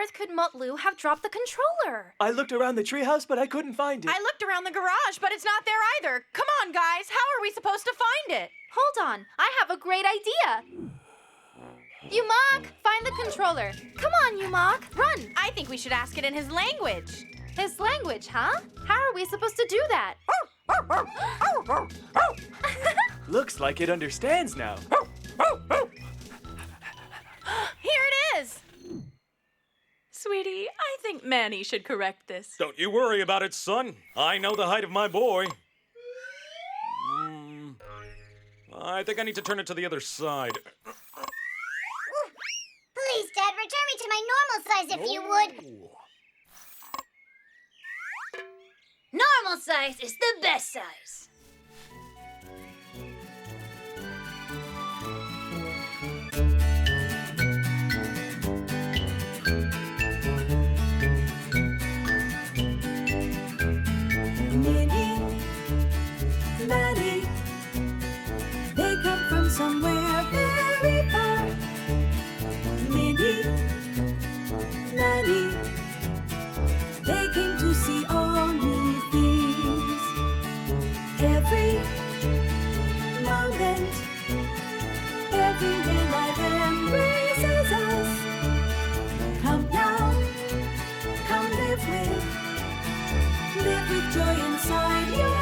earth could Mutlu have dropped the controller? I looked around the treehouse, but I couldn't find it. I looked around the garage, but it's not there either. Come on, guys. How are we supposed to find it? Hold on, I have a great idea. Yumak, find the controller. Come on, Yumak, run. I think we should ask it in his language. His language, huh? How are we supposed to do that? Looks like it understands now. Here it is. Sweetie, I think Manny should correct this. Don't you worry about it, son. I know the height of my boy. I think I need to turn it to the other side. Please, Dad, return me to my normal size if you would. Normal size is the best size. Minnie, Maddie, they come from somewhere very far. Minnie, Maddie, they came to see all new things. Every moment, everywhere life embraces us. Come now, come live with joy inside you.